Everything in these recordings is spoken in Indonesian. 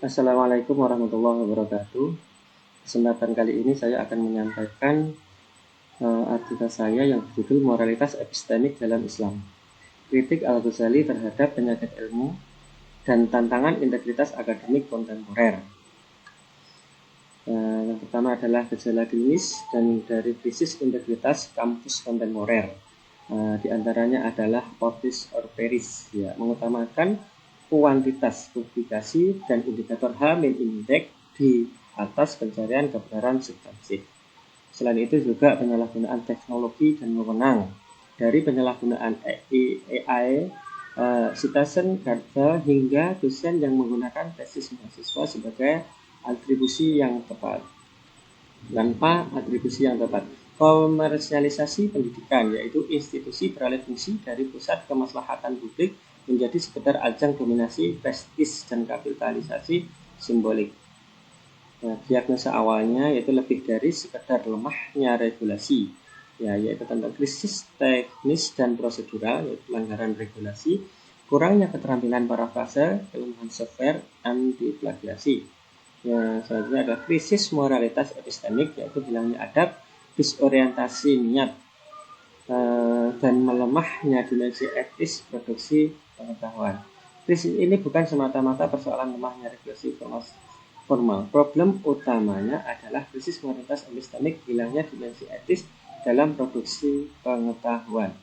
Assalamualaikum warahmatullahi wabarakatuh. Kesempatan kali ini saya akan menyampaikan artikel saya yang berjudul Moralitas Epistemik dalam Islam. Kritik Al-Ghazali terhadap penyakit ilmu dan tantangan integritas akademik kontemporer. Yang pertama adalah gejala klinis dan dari krisis integritas kampus kontemporer. Di antaranya adalah Orbis Orperis, mengutamakan kuantitas publikasi dan indikator H-index di atas pencarian kebenaran substansif. Selain itu juga penyalahgunaan teknologi dan wewenang dari penyalahgunaan AI, citizen data hingga dosen yang menggunakan tesis mahasiswa sebagai atribusi yang tepat tanpa atribusi yang tepat. Komersialisasi pendidikan, yaitu institusi beralih fungsi dari pusat kemaslahatan publik menjadi sekedar ajang dominasi, prestis, dan kapitalisasi simbolik. Diagnosa awalnya yaitu lebih dari sekedar lemahnya regulasi, yaitu tentang krisis teknis dan prosedural, yaitu pelanggaran regulasi, kurangnya keterampilan parafrase, kelemahan software, anti-plagiasi. Selanjutnya adalah krisis moralitas epistemik, yaitu hilangnya adab, disorientasi niat, dan melemahnya dimensi etis produksi pengetahuan. Krisis ini bukan semata-mata persoalan lemahnya regulasi formal. Problem utamanya adalah krisis moralitas epistemik, hilangnya dimensi etis dalam produksi pengetahuan.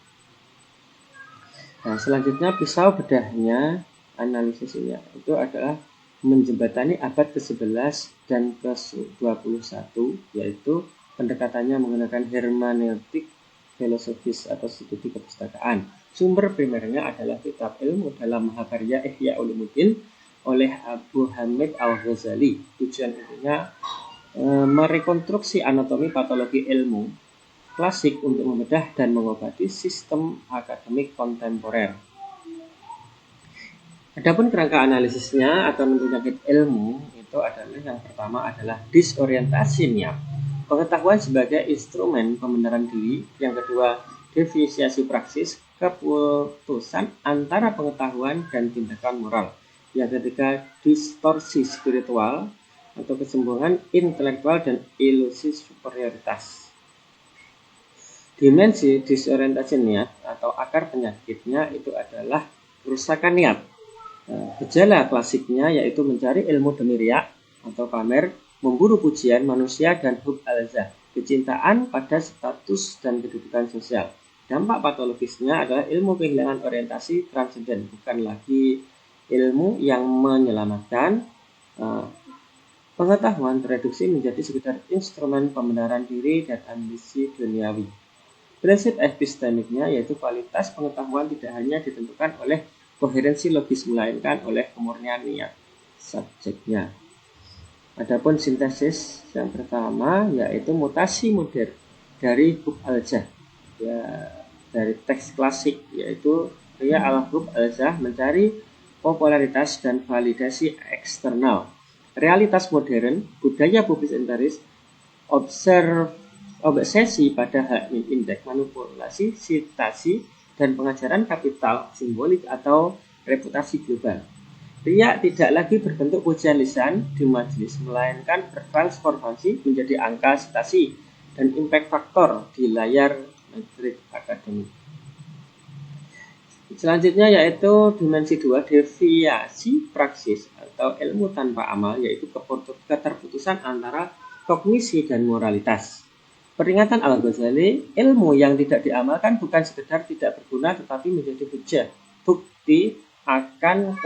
Selanjutnya pisau bedahnya analisis ini itu adalah menjembatani abad ke-11 dan ke-21, yaitu pendekatannya menggunakan hermeneutik filosofis atau studi kepustakaan. Sumber primernya adalah kitab ilmu dalam mahakarya Ihya Ulumuddin oleh Abu Hamid Al-Ghazali. Tujuan intinya merekonstruksi anatomi patologi ilmu klasik untuk membedah dan mengobati sistem akademik kontemporer. Adapun kerangka analisisnya atau penyakit ilmu itu adalah yang pertama adalah disorientasi niat, pengetahuan sebagai instrumen pembenaran diri. Yang kedua, deviasi praksis, keputusan antara pengetahuan dan tindakan moral. Yang ketiga, distorsi spiritual atau kesombongan intelektual dan ilusi superioritas. Dimensi disorientasi niat atau akar penyakitnya itu adalah kerusakan niat. Gejala klasiknya yaitu mencari ilmu demi riak atau pamer, memburu pujian manusia, dan hub al-zah, kecintaan pada status dan kedudukan sosial. Dampak patologisnya adalah ilmu kehilangan orientasi transenden, bukan lagi ilmu yang menyelamatkan. Pengetahuan tereduksi menjadi sekedar instrumen pembenaran diri dan ambisi duniawi. Prinsip epistemiknya yaitu kualitas pengetahuan tidak hanya ditentukan oleh koherensi logis, melainkan oleh kemurnian niat subjeknya. Adapun sintesis yang pertama yaitu mutasi modern dari hub al-zah, dari teks klasik, yaitu Ria al-hub al-zah mencari popularitas dan validasi eksternal. Realitas modern, budaya publisiteris, obsesi pada H-index, manipulasi, citasi, dan pengajaran kapital simbolik atau reputasi global. Riak tidak lagi berbentuk pujian lisan di majelis, melainkan bertransformasi menjadi angka citasi dan impact faktor di layar metrik akademik. Selanjutnya yaitu dimensi 2, deviasi praksis atau ilmu tanpa amal, yaitu keterputusan antara kognisi dan moralitas. Peringatan Al-Ghazali, ilmu yang tidak diamalkan bukan sekedar tidak berguna tetapi menjadi hujjah, bukti akan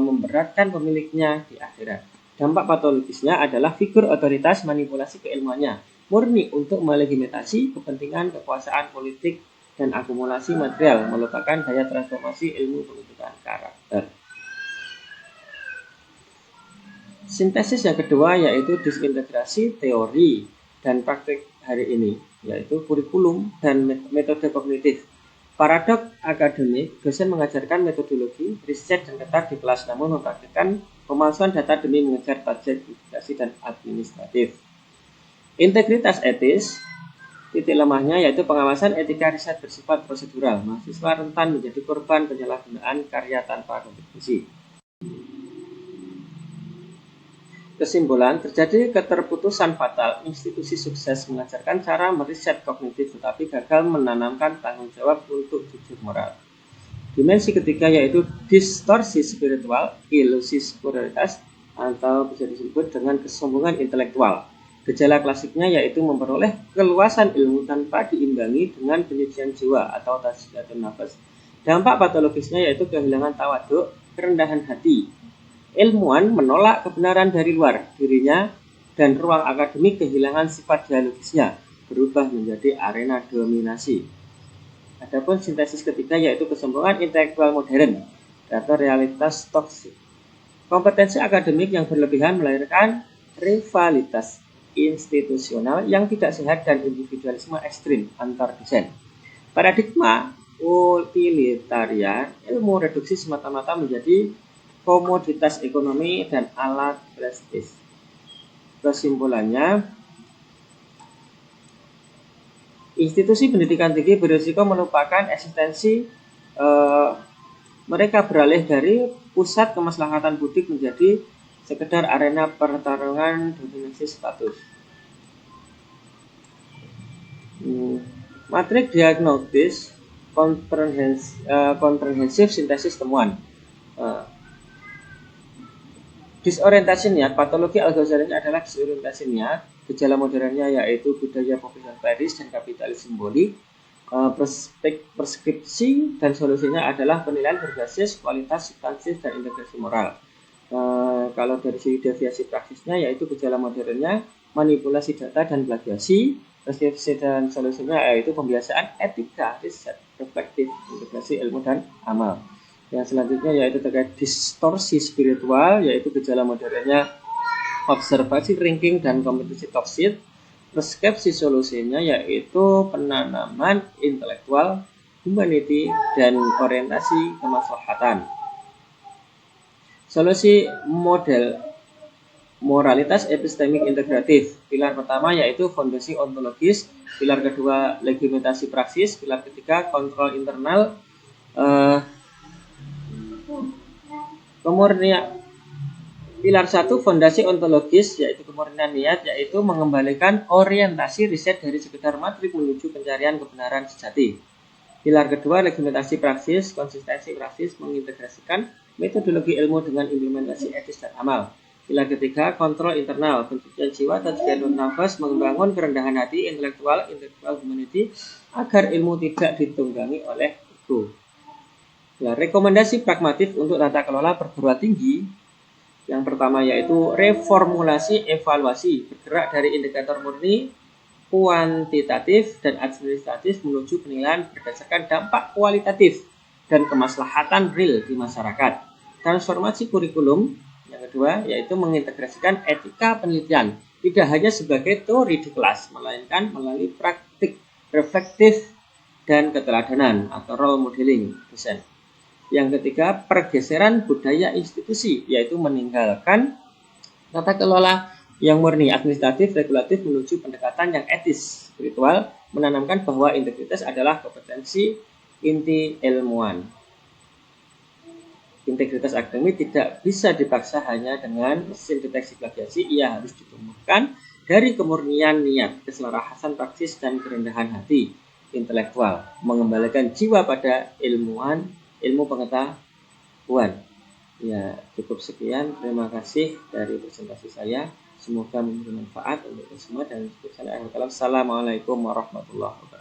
memberatkan pemiliknya di akhirat. Dampak patologisnya adalah figur otoritas, manipulasi keilmuannya, murni untuk melegitimasi kepentingan kekuasaan politik dan akumulasi material, melupakan daya transformasi ilmu pembentukan karakter. Sintesis yang kedua yaitu disintegrasi teori dan praktik hari ini, yaitu kurikulum dan metode kognitif. Paradok akademik, dosen mengajarkan metodologi, riset, dan ketat di kelas, namun mempraktikkan pemalsuan data demi mengejar target publikasi dan administratif. Integritas etis, titik lemahnya yaitu pengawasan etika riset bersifat prosedural. Mahasiswa rentan menjadi korban penyalahgunaan karya tanpa kontribusi. Kesimpulan, terjadi keterputusan fatal. Institusi sukses mengajarkan cara meriset kognitif tetapi gagal menanamkan tanggung jawab untuk jujur moral. Dimensi ketiga yaitu distorsi spiritual, ilusi superioritas, atau bisa disebut dengan kesombongan intelektual. Gejala klasiknya yaitu memperoleh keluasan ilmu tanpa diimbangi dengan penyucian jiwa atau tasjiyatun nafas. Dampak patologisnya yaitu kehilangan tawaduk, kerendahan hati. Ilmuwan menolak kebenaran dari luar dirinya dan ruang akademik kehilangan sifat dialogisnya, berubah menjadi arena dominasi. Adapun sintesis ketiga yaitu kesombongan intelektual modern atau realitas toksik. Kompetensi akademik yang berlebihan melahirkan rivalitas institusional yang tidak sehat dan individualisme ekstrim antar dosen. Paradigma utilitarian, ilmu reduksi semata-mata menjadi komoditas ekonomi dan alat prestis. Kesimpulannya, institusi pendidikan tinggi berisiko melupakan eksistensi mereka beralih dari pusat kemaslahatan publik menjadi sekedar arena pertarungan dominasi status. Matrik diagnosis komprehensif sintesis temuan. Disorientasi niat, patologi Al-Ghazali adalah disorientasi niat. Gejala modernnya yaitu budaya populer Paris dan kapitalis simbolik. Preskripsi dan solusinya adalah penilaian berbasis kualitas, substansi, dan integrasi moral. Kalau dari segi deviasi praksisnya yaitu gejala modernnya manipulasi data dan plagiasi. Preskripsi dan solusinya yaitu pembiasaan etika, riset, reflektif, integrasi ilmu dan amal. Yang selanjutnya yaitu terkait distorsi spiritual, yaitu gejala modernnya observasi ranking dan kompetisi toksik. Preskripsi solusinya yaitu penanaman intelektual, humanity, dan orientasi kemaslahatan. Solusi model moralitas epistemik integratif. Pilar pertama yaitu fondasi ontologis, pilar kedua legitimasi praksis, pilar ketiga kontrol internal, kemurnian. Pilar 1 fondasi ontologis yaitu kemurnian niat, yaitu mengembalikan orientasi riset dari sekedar matrik menuju pencarian kebenaran sejati. Pilar kedua legitimasi praksis, konsistensi praksis mengintegrasikan metodologi ilmu dengan implementasi etis dan amal. Pilar ketiga kontrol internal, pencucian jiwa dan tasjiyatun nafas, membangun kerendahan hati intelektual humanity agar ilmu tidak ditunggangi oleh ego. Nah, rekomendasi pragmatif untuk tata kelola perguruan tinggi yang pertama yaitu reformulasi evaluasi, bergerak dari indikator murni kuantitatif dan administratif menuju penilaian berdasarkan dampak kualitatif dan kemaslahatan real di masyarakat. Transformasi kurikulum yang kedua yaitu mengintegrasikan etika penelitian, tidak hanya sebagai teori di kelas, melainkan melalui praktik reflektif dan keteladanan atau role modeling dosen. Yang ketiga, pergeseran budaya institusi, yaitu meninggalkan tata kelola yang murni administratif, regulatif menuju pendekatan yang etis, spiritual, menanamkan bahwa integritas adalah kompetensi inti ilmuwan. Integritas akademik tidak bisa dipaksa hanya dengan mesin deteksi plagiasi, ia harus ditumbuhkan dari kemurnian niat, keselarasan praksis, dan kerendahan hati intelektual, mengembalikan jiwa pada ilmu pengetahuan. Ya, cukup sekian. Terima kasih dari presentasi saya. Semoga memberi manfaat untuk kita semua dan Assalamualaikum warahmatullahi wabarakatuh.